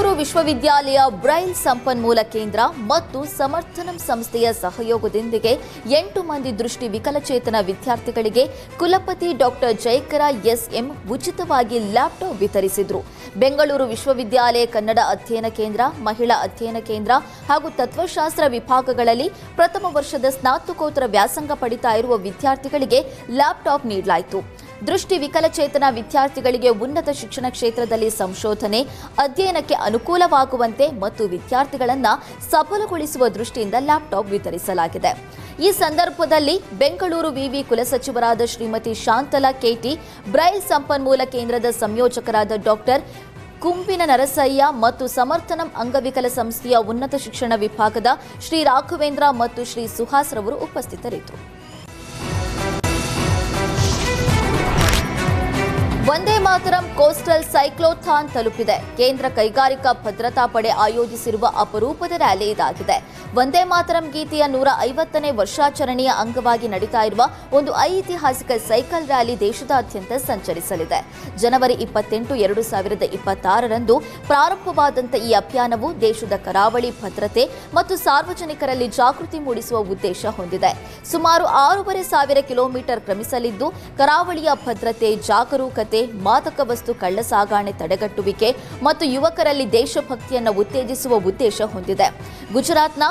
ಬೆಂಗಳೂರು ವಿಶ್ವವಿದ್ಯಾಲಯ ಬ್ರೈಲ್ ಸಂಪನ್ಮೂಲ ಕೇಂದ್ರ ಮತ್ತು ಸಮರ್ಥನಂ ಸಂಸ್ಥೆಯ ಸಹಯೋಗದೊಂದಿಗೆ 8 ಮಂದಿ ದೃಷ್ಟಿ ವಿಕಲಚೇತನ ವಿದ್ಯಾರ್ಥಿಗಳಿಗೆ ಕುಲಪತಿ ಡಾಕ್ಟರ್ ಜಯಕರ ಎಸ್ಎಂ ಉಚಿತವಾಗಿ ಲ್ಯಾಪ್ಟಾಪ್ ವಿತರಿಸಿದರು. ಬೆಂಗಳೂರು ವಿಶ್ವವಿದ್ಯಾಲಯ ಕನ್ನಡ ಅಧ್ಯಯನ ಕೇಂದ್ರ, ಮಹಿಳಾ ಅಧ್ಯಯನ ಕೇಂದ್ರ ಹಾಗೂ ತತ್ವಶಾಸ್ತ್ರ ವಿಭಾಗಗಳಲ್ಲಿ ಪ್ರಥಮ ವರ್ಷದ ಸ್ನಾತಕೋತ್ತರ ವ್ಯಾಸಂಗ ಪಡಿತಾ ಇರುವ ವಿದ್ಯಾರ್ಥಿಗಳಿಗೆ ಲ್ಯಾಪ್ಟಾಪ್ ನೀಡಲಾಯಿತು. ದೃಷ್ಟಿ ವಿಕಲಚೇತನ ವಿದ್ಯಾರ್ಥಿಗಳಿಗೆ ಉನ್ನತ ಶಿಕ್ಷಣ ಕ್ಷೇತ್ರದಲ್ಲಿ ಸಂಶೋಧನೆ, ಅಧ್ಯಯನಕ್ಕೆ ಅನುಕೂಲವಾಗುವಂತೆ ಮತ್ತು ವಿದ್ಯಾರ್ಥಿಗಳನ್ನು ಸಫಲಗೊಳಿಸುವ ದೃಷ್ಟಿಯಿಂದ ಲ್ಯಾಪ್ಟಾಪ್ ವಿತರಿಸಲಾಗಿದೆ. ಈ ಸಂದರ್ಭದಲ್ಲಿ ಬೆಂಗಳೂರು ವಿವಿ ಕುಲಸಚಿವರಾದ ಶ್ರೀಮತಿ ಶಾಂತಲಾ ಕೆಟಿ, ಬ್ರೈಲ್ ಸಂಪನ್ಮೂಲ ಕೇಂದ್ರದ ಸಂಯೋಜಕರಾದ ಡಾಕ್ಟರ್ ಕುಂಬಿನ ನರಸಯ್ಯ ಮತ್ತು ಸಮರ್ಥನಂ ಅಂಗವಿಕಲ ಸಂಸ್ಥೆಯ ಉನ್ನತ ಶಿಕ್ಷಣ ವಿಭಾಗದ ಶ್ರೀ ರಾಘವೇಂದ್ರ ಮತ್ತು ಶ್ರೀ ಸುಹಾಸ್ ರವರು ಉಪಸ್ಥಿತರಿದ್ದರು. ವಂದೇ ಮಾತರಂ ಕೋಸ್ಟಲ್ ಸೈಕ್ಲೋಥಾನ್ ತಲುಪಿದೆ. ಕೇಂದ್ರ ಕೈಗಾರಿಕಾ ಭದ್ರತಾ ಪಡೆ ಆಯೋಜಿಸಿರುವ ಅಪರೂಪದ ರ್ಯಾಲಿ ಇದಾಗಿದೆ. ವಂದೇ ಮಾತರಂ ಗೀತೆಯ 150ನೇ ವರ್ಷಾಚರಣೆಯ ಅಂಗವಾಗಿ ನಡೀತಾ ಇರುವ ಒಂದು ಐತಿಹಾಸಿಕ ಸೈಕಲ್ ರ್ಯಾಲಿ ದೇಶದಾದ್ಯಂತ ಸಂಚರಿಸಲಿದೆ. ಜನವರಿ 28, 2026ರಂದು ಪ್ರಾರಂಭವಾದಂಥ ಈ ಅಭಿಯಾನವು ದೇಶದ ಕರಾವಳಿ ಭದ್ರತೆ ಮತ್ತು ಸಾರ್ವಜನಿಕರಲ್ಲಿ ಜಾಗೃತಿ ಮೂಡಿಸುವ ಉದ್ದೇಶ ಹೊಂದಿದೆ. ಸುಮಾರು 6,500 ಕಿಲೋಮೀಟರ್ ಕ್ರಮಿಸಲಿದ್ದು, ಕರಾವಳಿಯ ಭದ್ರತೆ, ಜಾಗರೂಕತೆ, ಮಾದಕ ವಸ್ತು ಕಳ್ಳಸಾಗಣೆ ತಡೆಗಟ್ಟುವಿಕೆ ಮತ್ತು ಯುವಕರಲ್ಲಿ ದೇಶಭಕ್ತಿಯನ್ನು ಉತ್ತೇಜಿಸುವ ಉದ್ದೇಶ ಹೊಂದಿದೆ. ಗುಜರಾತ್ನ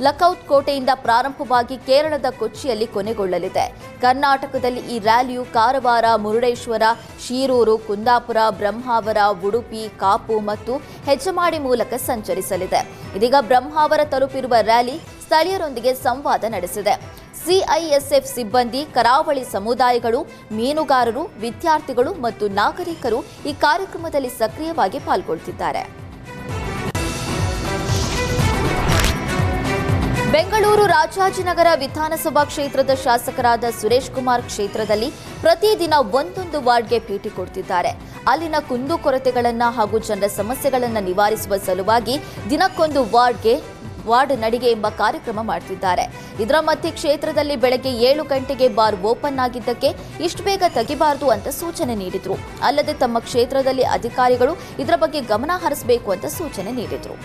ಲಖೌಟ್ ಕೋಟೆಯಿಂದ ಪ್ರಾರಂಭವಾಗಿ ಕೇರಳದ ಕೊಚ್ಚಿಯಲ್ಲಿ ಕೊನೆಗೊಳ್ಳಲಿದೆ. ಕರ್ನಾಟಕದಲ್ಲಿ ಈ ರ್ಯಾಲಿಯು ಕಾರವಾರ, ಮುರುಡೇಶ್ವರ, ಶಿರೂರು, ಕುಂದಾಪುರ, ಬ್ರಹ್ಮಾವರ, ಉಡುಪಿ, ಕಾಪು ಮತ್ತು ಹೆಜ್ಜಮಾಡಿ ಮೂಲಕ ಸಂಚರಿಸಲಿದೆ. ಇದೀಗ ಬ್ರಹ್ಮಾವರ ತಲುಪಿರುವ ರ್ಯಾಲಿ ಸ್ಥಳೀಯರೊಂದಿಗೆ ಸಂವಾದ ನಡೆಸಿದೆ. ಸಿಐಎಸ್ಎಫ್ ಸಿಬ್ಬಂದಿ, ಕರಾವಳಿ ಸಮುದಾಯಗಳು, ಮೀನುಗಾರರು, ವಿದ್ಯಾರ್ಥಿಗಳು ಮತ್ತು ನಾಗರಿಕರು ಈ ಕಾರ್ಯಕ್ರಮದಲ್ಲಿ ಸಕ್ರಿಯವಾಗಿ ಪಾಲ್ಗೊಳ್ಳುತ್ತಿದ್ದಾರೆ. ಬೆಂಗಳೂರು ರಾಜಾಜಿನಗರ ವಿಧಾನಸಭಾ ಕ್ಷೇತ್ರದ ಶಾಸಕರಾದ ಸುರೇಶ್ ಕುಮಾರ್ ಕ್ಷೇತ್ರದಲ್ಲಿ ಪ್ರತಿದಿನ ಒಂದೊಂದು ವಾರ್ಡ್ಗೆ ಭೇಟಿ ಕೊಡ್ತಿದ್ದಾರೆ. ಅಲ್ಲಿನ ಕುಂದುಕೊರತೆಗಳನ್ನು ಹಾಗೂ ಜನರ ಸಮಸ್ಯೆಗಳನ್ನು ನಿವಾರಿಸುವ ಸಲುವಾಗಿ ದಿನಕ್ಕೊಂದು ವಾರ್ಡ್ ನಡಿಗೆ ಎಂಬ ಕಾರ್ಯಕ್ರಮ ಮಾಡ್ತಿದ್ದಾರೆ. ಇದರ ಮಧ್ಯೆ ಕ್ಷೇತ್ರದಲ್ಲಿ ಬೆಳಗ್ಗೆ 7 ಗಂಟೆಗೆ ಬಾರ್ ಓಪನ್ ಆಗಿದ್ದಕ್ಕೆ ಇಷ್ಟು ಬೇಗ ತೆಗಿಬಾರದು ಅಂತ ಸೂಚನೆ ನೀಡಿದ್ರು. ಅಲ್ಲದೆ ತಮ್ಮ ಕ್ಷೇತ್ರದಲ್ಲಿ ಅಧಿಕಾರಿಗಳು ಇದರ ಬಗ್ಗೆ ಗಮನ ಹರಿಸಬೇಕು ಅಂತ ಸೂಚನೆ ನೀಡಿದ್ರು.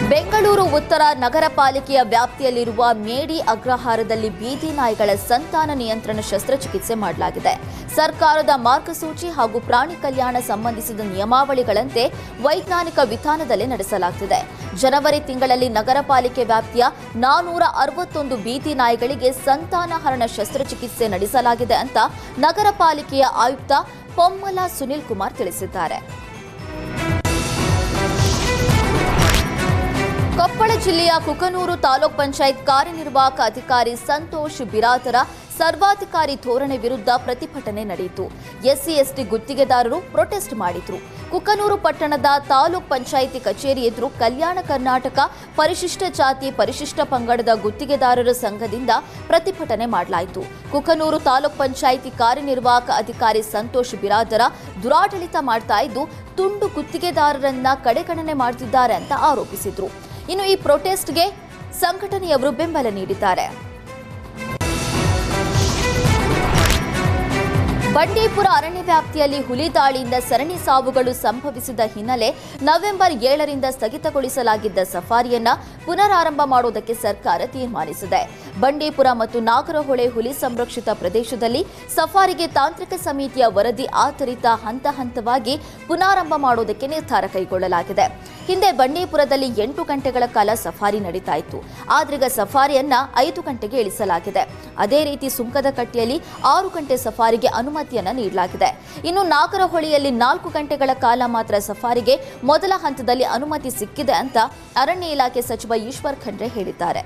ಬೆಂಗಳೂರು ಉತ್ತರ ನಗರ ಪಾಲಿಕೆಯ ವ್ಯಾಪ್ತಿಯಲ್ಲಿರುವ ಮೇಡಿ ಅಗ್ರಹಾರದಲ್ಲಿ ಬೀದಿ ನಾಯಿಗಳ ಸಂತಾನ ನಿಯಂತ್ರಣ ಶಸ್ತ್ರಚಿಕಿತ್ಸೆ ಮಾಡಲಾಗಿದೆ. ಸರ್ಕಾರದ ಮಾರ್ಗಸೂಚಿ ಹಾಗೂ ಪ್ರಾಣಿ ಕಲ್ಯಾಣ ಸಂಬಂಧಿಸಿದ ನಿಯಮಾವಳಿಗಳಂತೆ ವೈಜ್ಞಾನಿಕ ವಿಧಾನದಲ್ಲಿ ನಡೆಸಲಾಗುತ್ತಿದೆ. ಜನವರಿ ತಿಂಗಳಲ್ಲಿ ನಗರ ಪಾಲಿಕೆ ವ್ಯಾಪ್ತಿಯ 461 ಬೀದಿ ನಾಯಿಗಳಿಗೆ ಸಂತಾನಹರಣ ಶಸ್ತ್ರಚಿಕಿತ್ಸೆ ನಡೆಸಲಾಗಿದೆ ಅಂತ ನಗರ ಪಾಲಿಕೆಯ ಆಯುಕ್ತ ಪೊಮ್ಮಲ ಸುನಿಲ್ ಕುಮಾರ್ ತಿಳಿಸಿದ್ದಾರೆ. ಕೊಪ್ಪಳ ಜಿಲ್ಲೆಯ ಕುಕನೂರು ತಾಲೂಕ್ ಪಂಚಾಯತ್ ಕಾರ್ಯನಿರ್ವಾಹಕ ಅಧಿಕಾರಿ ಸಂತೋಷ್ ಬಿರಾದರ ಸರ್ವಾಧಿಕಾರಿ ಧೋರಣೆ ವಿರುದ್ಧ ಪ್ರತಿಭಟನೆ ನಡೆಯಿತು. ಎಸ್ಸಿ/ಎಸ್ಟಿ ಗುತ್ತಿಗೆದಾರರು ಪ್ರೊಟೆಸ್ಟ್ ಮಾಡಿದ್ರು. ಕುಕನೂರು ಪಟ್ಟಣದ ತಾಲೂಕ್ ಪಂಚಾಯಿತಿ ಕಚೇರಿ ಎದುರು ಕಲ್ಯಾಣ ಕರ್ನಾಟಕ ಪರಿಶಿಷ್ಟ ಜಾತಿ ಪರಿಶಿಷ್ಟ ಪಂಗಡದ ಗುತ್ತಿಗೆದಾರರ ಸಂಘದಿಂದ ಪ್ರತಿಭಟನೆ ಮಾಡಲಾಯಿತು. ಕುಕನೂರು ತಾಲೂಕ್ ಪಂಚಾಯಿತಿ ಕಾರ್ಯನಿರ್ವಾಹಕ ಅಧಿಕಾರಿ ಸಂತೋಷ್ ಬಿರಾದರ ದುರಾಡಳಿತ ಮಾಡ್ತಾ ಇದ್ದು, ತುಂಡು ಗುತ್ತಿಗೆದಾರರನ್ನ ಕಡೆಗಣನೆ ಮಾಡ್ತಿದ್ದಾರೆ ಅಂತ ಆರೋಪಿಸಿದ್ರು. ಇನ್ನು ಈ ಪ್ರೊಟೆಸ್ಟ್ಗೆ ಸಂಘಟನೆಯವರು ಬೆಂಬಲ ನೀಡಿದ್ದಾರೆ. ಬಂಡೀಪುರ ಅರಣ್ಯ ವ್ಯಾಪ್ತಿಯಲ್ಲಿ ಹುಲಿ ದಾಳಿಯಿಂದ ಸರಣಿ ಸಾವುಗಳು ಸಂಭವಿಸಿದ ಹಿನ್ನೆಲೆ ನವೆಂಬರ್ 7ರಿಂದ ಸ್ಥಗಿತಗೊಳಿಸಲಾಗಿದ್ದ ಸಫಾರಿಯನ್ನ ಪುನರಾರಂಭ ಮಾಡುವುದಕ್ಕೆ ಸರ್ಕಾರ ತೀರ್ಮಾನಿಸಿದೆ. ಬಂಡೀಪುರ ಮತ್ತು ನಾಗರಹೊಳೆ ಹುಲಿ ಸಂರಕ್ಷಿತ ಪ್ರದೇಶದಲ್ಲಿ ಸಫಾರಿಗೆ ತಾಂತ್ರಿಕ ಸಮಿತಿಯ ವರದಿ ಆಧರಿತ ಹಂತ ಹಂತವಾಗಿ ಪುನರಾರಂಭ ಮಾಡುವುದಕ್ಕೆ ನಿರ್ಧಾರ ಕೈಗೊಳ್ಳಲಾಗಿದೆ. ಹಿಂದೆ ಬಂಡೀಪುರದಲ್ಲಿ 8 ಗಂಟೆಗಳ ಕಾಲ ಸಫಾರಿ ನಡೀತಾ ಇತ್ತು. ಆದ್ರೀಗ ಸಫಾರಿಯನ್ನ 5 ಗಂಟೆಗೆ ಇಳಿಸಲಾಗಿದೆ. ಅದೇ ರೀತಿ ಸುಂಕದಕಟ್ಟೆಯಲ್ಲಿ 6 ಗಂಟೆ ಸಫಾರಿಗೆ ಅನುಮತಿಯನ್ನ ನೀಡಲಾಗಿದೆ. ಇನ್ನು ನಾಗರಹೊಳೆಯಲ್ಲಿ 4 ಗಂಟೆಗಳ ಕಾಲ ಮಾತ್ರ ಸಫಾರಿಗೆ ಮೊದಲ ಹಂತದಲ್ಲಿ ಅನುಮತಿ ಸಿಕ್ಕಿದೆ ಅಂತ ಅರಣ್ಯ ಇಲಾಖೆ ಸಚಿವ ಈಶ್ವರ್ ಖಂಡ್ರೆ ಹೇಳಿದ್ದಾರೆ.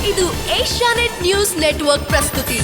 ಇದು ಏಷ್ಯಾನೆಟ್ ನ್ಯೂಸ್ ನೆಟ್ವರ್ಕ್ ಪ್ರಸ್ತುತಿ.